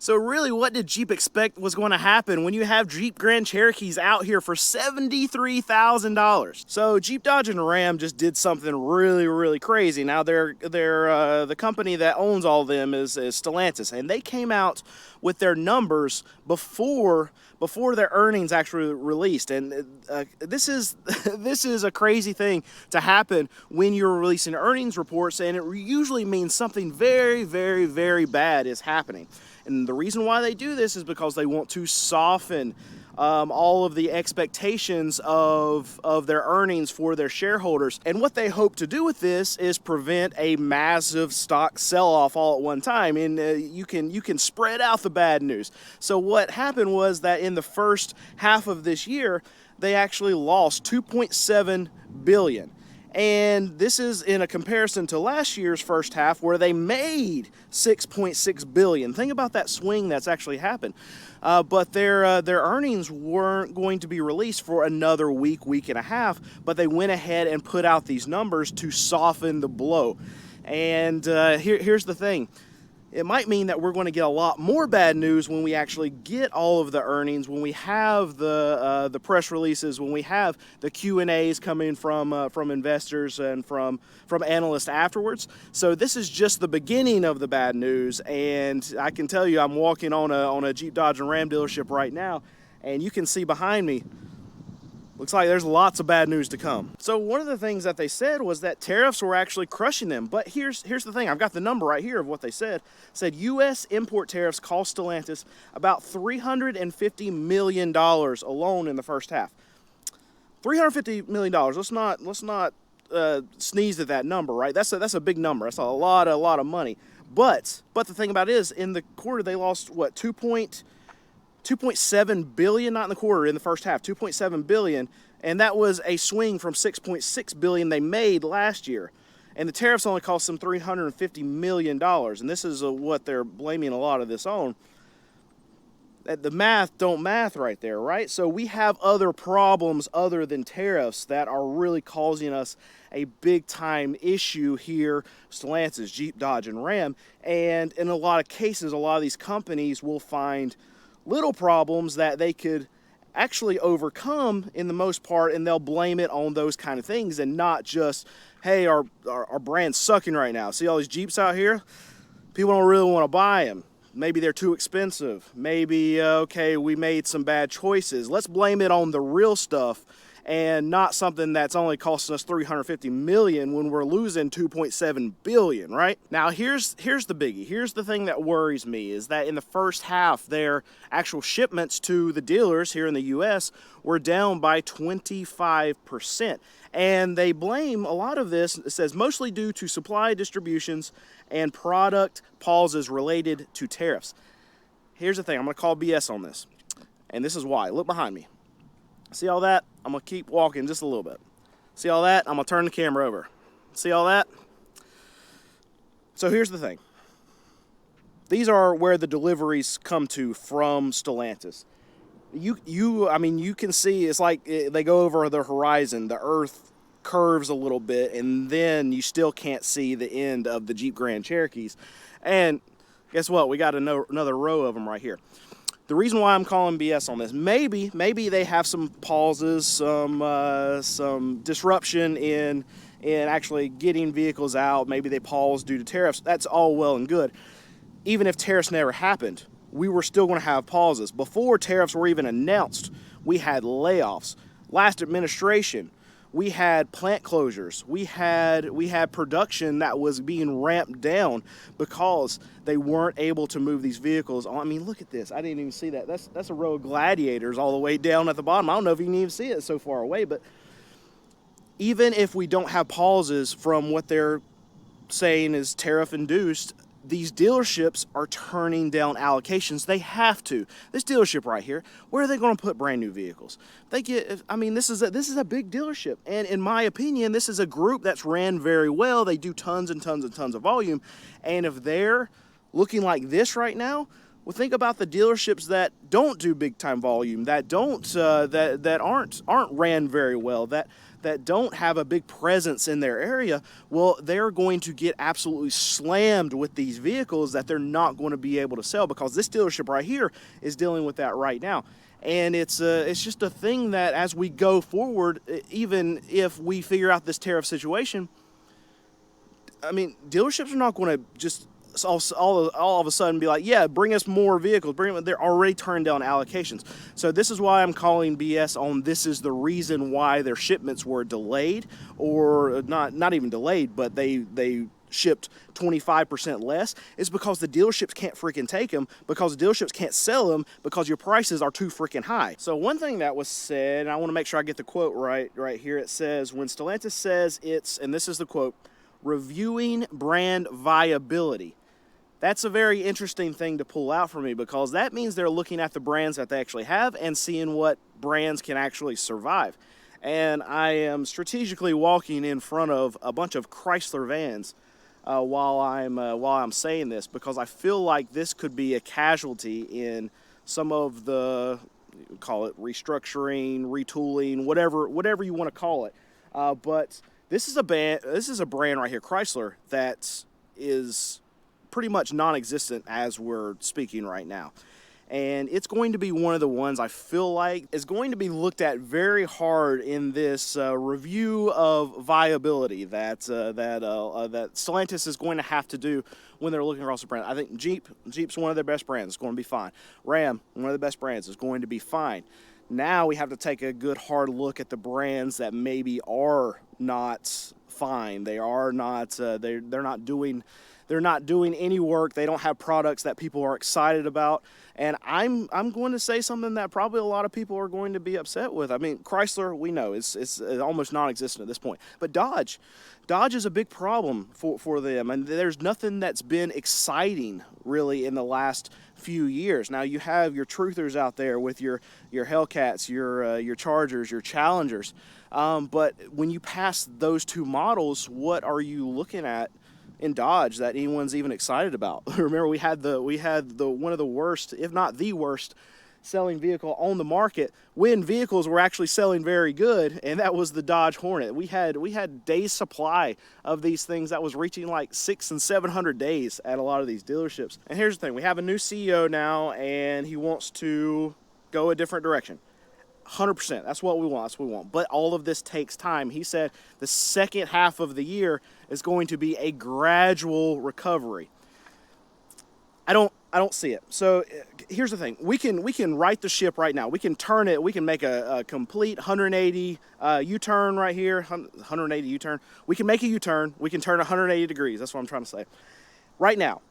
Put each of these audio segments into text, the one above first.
So really, what did Jeep expect was going to happen when you have Jeep Grand Cherokees out here for $73,000? So Jeep, Dodge, and Ram just did something really, really crazy. Now the company that owns all of them is Stellantis, and they came out with their numbers before their earnings actually released. And this is a crazy thing to happen when you're releasing earnings reports, and it usually means something very, very, very bad is happening. And the reason why they do this is because they want to soften all of the expectations of their earnings for their shareholders. And what they hope to do with this is prevent a massive stock sell-off all at one time. And you can spread out the bad news. So what happened was that in the first half of this year, they actually lost $2.7 billion. And this is in a comparison to last year's first half where they made $6.6 billion. Think about that swing that's actually happened. But their earnings weren't going to be released for another week and a half, but they went ahead and put out these numbers to soften the blow. And here's the thing. It might mean that we're going to get a lot more bad news when we actually get all of the earnings, when we have the press releases, when we have the Q&As coming from investors and from analysts afterwards. So this is just the beginning of the bad news, and I can tell you I'm walking on a Jeep, Dodge, and Ram dealership right now, and you can see behind me, looks like there's lots of bad news to come. So one of the things that they said was that tariffs were actually crushing them. But here's the thing. I've got the number right here of what they said. It said U.S. import tariffs cost Stellantis about $350 million alone in the first half. $350 million. Let's not sneeze at that number, right? That's a big number. That's a lot of money. But the thing about it is, in the quarter they lost what, 2.7 billion, not in the quarter, in the first half, 2.7 billion, and that was a swing from 6.6 billion they made last year. And the tariffs only cost them $350 million, and this is what they're blaming a lot of this on. The math don't math right there, right? So we have other problems other than tariffs that are really causing us a big time issue here, Stellantis, Jeep, Dodge, and Ram. And in a lot of cases, a lot of these companies will find little problems that they could actually overcome in the most part, and they'll blame it on those kind of things and not just, hey, our brand's sucking right now. See all these Jeeps out here? People don't really want to buy them. Maybe they're too expensive. Maybe, okay, we made some bad choices. Let's blame it on the real stuff and not something that's only costing us $350 million when we're losing $2.7 billion, right? Now, here's the biggie. Here's the thing that worries me is that in the first half, their actual shipments to the dealers here in the U.S. were down by 25%. And they blame a lot of this, it says, mostly due to supply distributions and product pauses related to tariffs. Here's the thing. I'm going to call BS on this. And this is why. Look behind me. See all that? I'm going to keep walking just a little bit. See all that? I'm going to turn the camera over. See all that? So here's the thing. These are where the deliveries come to from Stellantis. I mean, you can see it's like they go over the horizon. The earth curves a little bit, and then you still can't see the end of the Jeep Grand Cherokees. And guess what? We got another row of them right here. The reason why I'm calling BS on this, maybe they have some pauses, some disruption in actually getting vehicles out. Maybe they paused due to tariffs. That's all well and good. Even if tariffs never happened, we were still going to have pauses. Before tariffs were even announced, we had layoffs. Last administration, we had plant closures. We had production that was being ramped down because they weren't able to move these vehicles. I mean, look at this. I didn't even see that. That's a row of Gladiators all the way down at the bottom. I don't know if you can even see it so far away, but even if we don't have pauses from what they're saying is tariff induced, these dealerships are turning down allocations. They have to. This dealership right here, where are they going to put brand new vehicles? This is a big dealership. And in my opinion, this is a group that's ran very well. They do tons and tons and tons of volume. And if they're looking like this right now, well, think about the dealerships that don't do big time volume, that don't, that aren't ran very well, that that don't have a big presence in their area, well, they're going to get absolutely slammed with these vehicles that they're not going to be able to sell, because this dealership right here is dealing with that right now. And it's just a thing that as we go forward, even if we figure out this tariff situation, I mean, dealerships are not going to just all of a sudden be like, yeah, bring us more vehicles. They're already turned down allocations. So this is why I'm calling BS on this is the reason why their shipments were delayed, or not even delayed, but they shipped 25% less, is because the dealerships can't freaking take them, because the dealerships can't sell them, because your prices are too freaking high. So one thing that was said, and I want to make sure I get the quote right here, it says, when Stellantis says it's, and this is the quote, reviewing brand viability. That's a very interesting thing to pull out for me, because that means they're looking at the brands that they actually have and seeing what brands can actually survive. And I am strategically walking in front of a bunch of Chrysler vans while I'm saying this, because I feel like this could be a casualty in some of the, call it restructuring, retooling, whatever you want to call it. But this is a brand right here, Chrysler, that is pretty much non-existent as we're speaking right now. And it's going to be one of the ones I feel like is going to be looked at very hard in this review of viability that Stellantis is going to have to do when they're looking across the brand. I think Jeep's one of their best brands. It's going to be fine. Ram, one of the best brands, is going to be fine. Now we have to take a good hard look at the brands that maybe are not fine. They are not. They're not doing any work. They don't have products that people are excited about. And I'm going to say something that probably a lot of people are going to be upset with. I mean, Chrysler, we know it's almost non-existent at this point. But Dodge is a big problem for them. And there's nothing that's been exciting really in the last few years. Now you have your truthers out there with your Hellcats, your Chargers, your Challengers. But when you pass those two models, what are you looking at in Dodge that anyone's even excited about? Remember, we had the one of the worst, if not the worst, selling vehicle on the market when vehicles were actually selling very good, and that was the Dodge Hornet. We had days supply of these things that was reaching like 600 and 700 days at a lot of these dealerships. And here's the thing, we have a new CEO now, and he wants to go a different direction. 100%. That's what we want. But all of this takes time. He said the second half of the year is going to be a gradual recovery. I don't see it. So here's the thing. We can right the ship right now. We can turn it. We can make a complete 180 U-turn right here. 180 U-turn. We can make a U-turn. We can turn 180 degrees. That's what I'm trying to say. Right now.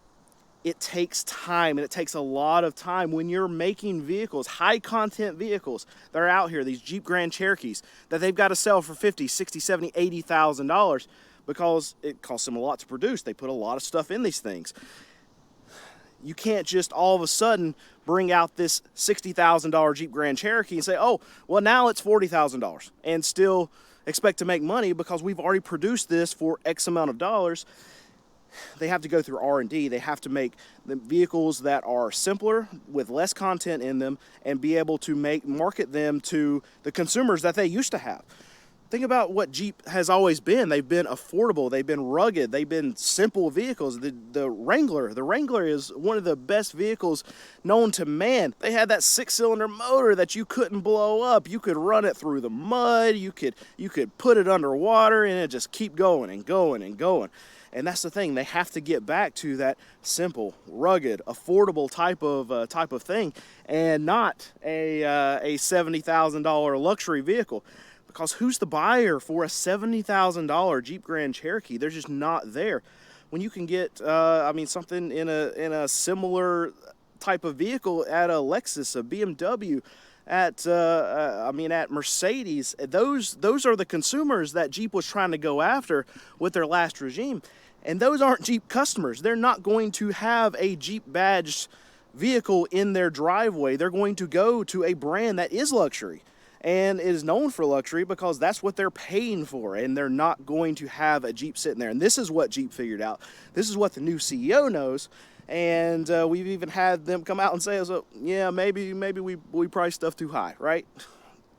It takes time, and it takes a lot of time when you're making vehicles, high content vehicles that are out here, these Jeep Grand Cherokees that they've got to sell for $50,000, $60,000, $70,000, $80,000 because it costs them a lot to produce. They put a lot of stuff in these things. You can't just all of a sudden bring out this $60,000 Jeep Grand Cherokee and say, oh, well, now it's $40,000 and still expect to make money because we've already produced this for X amount of dollars. They have to go through R&D. They have to make the vehicles that are simpler with less content in them and be able to market them to the consumers that they used to have. Think about what Jeep has always been. They've been affordable. They've been rugged. They've been simple vehicles. The Wrangler is one of the best vehicles known to man. They had that 6-cylinder motor that you couldn't blow up. You could run it through the mud. You could put it underwater and it just keep going and going and going. And that's the thing. They have to get back to that simple, rugged, affordable type of thing, and not a $70,000 luxury vehicle. Because who's the buyer for a $70,000 Jeep Grand Cherokee? They're just not there. When you can get, something in a similar type of vehicle at a Lexus, a BMW, at Mercedes, those are the consumers that Jeep was trying to go after with their last regime. And those aren't Jeep customers. They're not going to have a Jeep badged vehicle in their driveway. They're going to go to a brand that is luxury and is known for luxury because that's what they're paying for, and they're not going to have a Jeep sitting there. And this is what Jeep figured out. This is what the new CEO knows, and we've even had them come out and say, so, yeah, maybe we price stuff too high, right?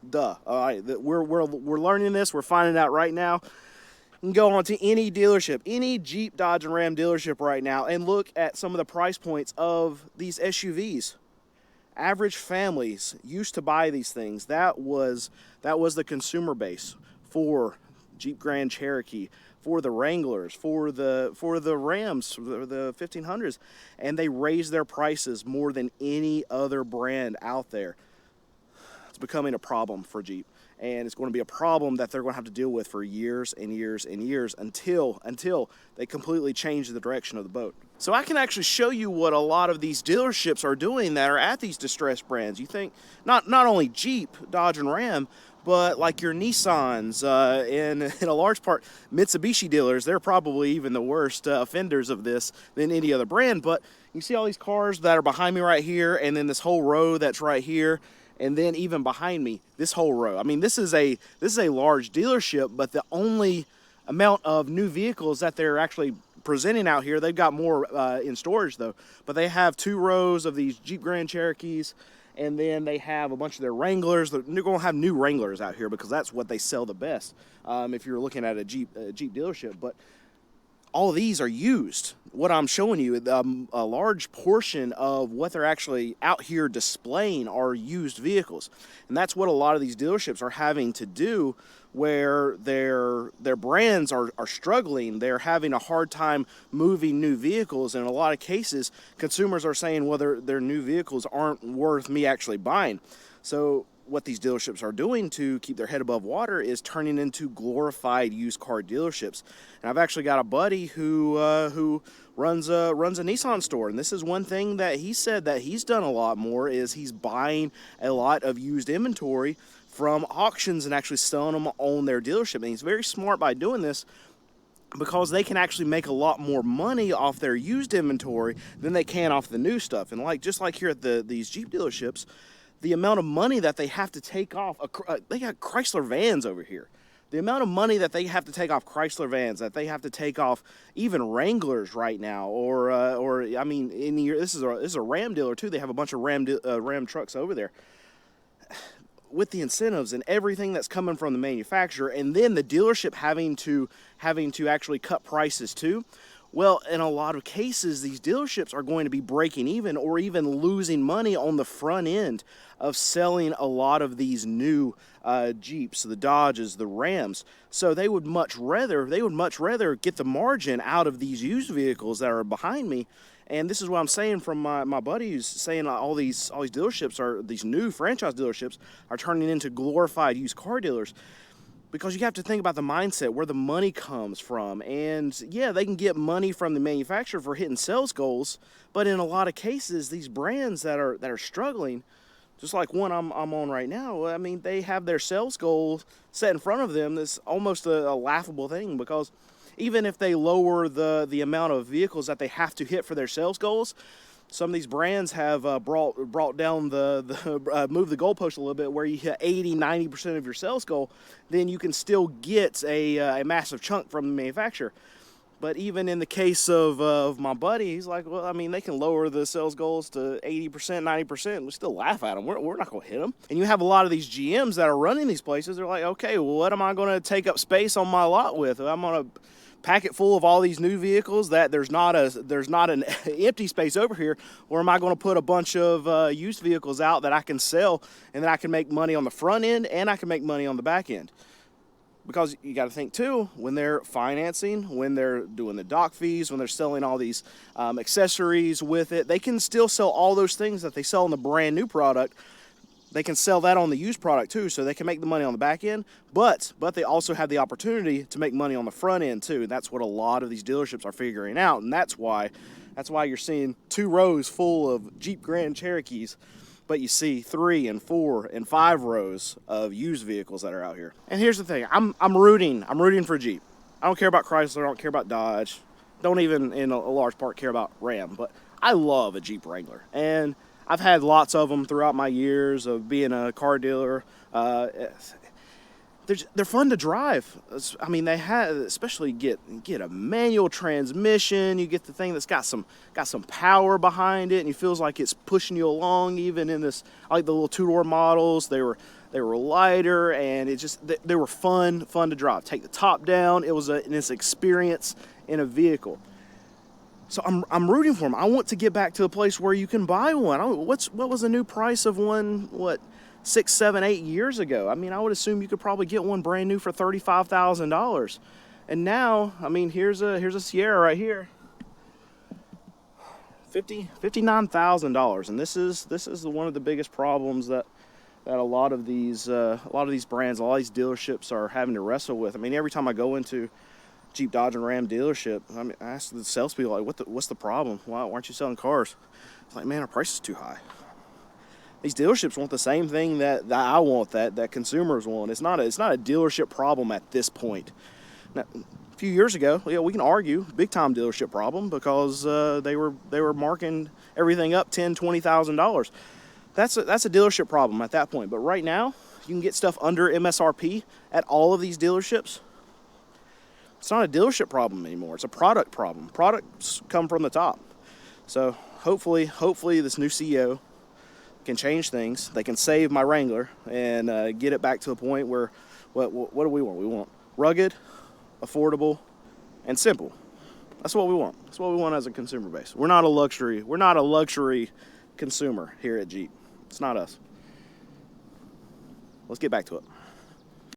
Duh. All right, we're learning this. We're finding out right now. You can go on to any dealership, any Jeep, Dodge, and Ram dealership right now, and look at some of the price points of these SUVs. Average families used to buy these things. That was the consumer base for Jeep Grand Cherokee, for the Wranglers, for the Rams, the 1500s, and they raised their prices more than any other brand out there. It's becoming a problem for Jeep, and it's going to be a problem that they're going to have to deal with for years and years and years until they completely change the direction of the boat. So I can actually show you what a lot of these dealerships are doing that are at these distressed brands. You think not only Jeep, Dodge, and Ram, but like your Nissans and in a large part Mitsubishi dealers. They're probably even the worst offenders of this than any other brand. But you see all these cars that are behind me right here, and then this whole row that's right here, and then even behind me, this whole row. I mean, this is a large dealership, but the only amount of new vehicles that they're actually presenting out here, they've got more in storage though, but they have 2 rows of these Jeep Grand Cherokees, and then they have a bunch of their Wranglers. They're going to have new Wranglers out here because that's what they sell the best if you're looking at a Jeep dealership. But all of these are used. What I'm showing you, a large portion of what they're actually out here displaying are used vehicles. And that's what a lot of these dealerships are having to do, where their brands are struggling. They're having a hard time moving new vehicles. And in a lot of cases, consumers are saying, well, their new vehicles aren't worth me actually buying. So what these dealerships are doing to keep their head above water is turning into glorified used car dealerships. And I've actually got a buddy who runs a Nissan store, and this is one thing that he said that he's done a lot more is he's buying a lot of used inventory from auctions and actually selling them on their dealership. And he's very smart by doing this, because they can actually make a lot more money off their used inventory than they can off the new stuff. And just like here at these Jeep dealerships, the amount of money that they have to take off, they got Chrysler vans over here. The amount of money that they have to take off Chrysler vans, that they have to take off even Wranglers right now, or I mean, this is a Ram dealer too. They have a bunch of Ram trucks over there. With the incentives and everything that's coming from the manufacturer, and then the dealership having to actually cut prices too. Well, in a lot of cases, these dealerships are going to be breaking even or even losing money on the front end of selling a lot of these new Jeeps, the Dodges, the Rams. So they would much rather get the margin out of these used vehicles that are behind me. And this is what I'm saying from my buddy who's saying all these dealerships these new franchise dealerships are turning into glorified used car dealers. Because you have to think about the mindset, where the money comes from. And yeah, they can get money from the manufacturer for hitting sales goals, but in a lot of cases, these brands that are struggling, just like one I'm on right now, I mean, they have their sales goals set in front of them. That's almost a laughable thing, because even if they lower the amount of vehicles that they have to hit for their sales goals, some of these brands have brought down move the goalpost a little bit, where you hit 80-90% of your sales goal, then you can still get a massive chunk from the manufacturer. But even in the case of my buddy, he's like, well, I mean, they can lower the sales goals to 80%, 90%. We still laugh at them. We're not going to hit them. And you have a lot of these GMs that are running these places. They're like, okay, well, what am I going to take up space on my lot with? I'm going to pack it full of all these new vehicles that there's not an empty space over here, or am I going to put a bunch of used vehicles out that I can sell, and then I can make money on the front end and I can make money on the back end? Because you got to think too, when they're financing, when they're doing the doc fees, when they're selling all these accessories with it, they can still sell all those things that they sell on the brand new product. They can sell that on the used product too, so they can make the money on the back end, but they also have the opportunity to make money on the front end too. That's what a lot of these dealerships are figuring out, and that's why you're seeing 2 rows full of Jeep Grand Cherokees, but you see 3 and 4 and 5 rows of used vehicles that are out here. And here's the thing, I'm rooting for Jeep. I don't care about Chrysler, I don't care about Dodge, don't even in a large part care about Ram, but I love a Jeep Wrangler, and I've had lots of them throughout my years of being a car dealer. they're fun to drive. I mean, they have, especially get a manual transmission. You get the thing that's got some power behind it, and it feels like it's pushing you along. Even in this, I like the little two-door models. They were lighter, and they were fun to drive. Take the top down. It was this experience in a vehicle. So I'm rooting for them. I want to get back to a place where you can buy one. What was the new price of one? 6, 7, 8 years ago? I mean, I would assume you could probably get one brand new for $35,000. And now, I mean, here's a Sierra right here, $59,000. And this is one of the biggest problems that a lot of these brands, a lot of these dealerships are having to wrestle with. I mean, every time I go into Jeep, Dodge, and Ram dealership, I ask the salespeople, like, what's the problem? Why aren't you selling cars? It's like, man, our price is too high. These dealerships want the same thing that I want, that consumers want. It's not a dealership problem at this point. Now, a few years ago, we can argue big time dealership problem because they were marking everything up $10,000-$20,000. That's a dealership problem at that point. But right now, you can get stuff under MSRP at all of these dealerships. It's not a dealership problem anymore. It's a product problem. Products come from the top. So hopefully this new CEO can change things. They can save my Wrangler and get it back to a point where what do we want? We want rugged, affordable, and simple. That's what we want. That's what we want as a consumer base. We're not a luxury consumer here at Jeep. It's not us. Let's get back to it.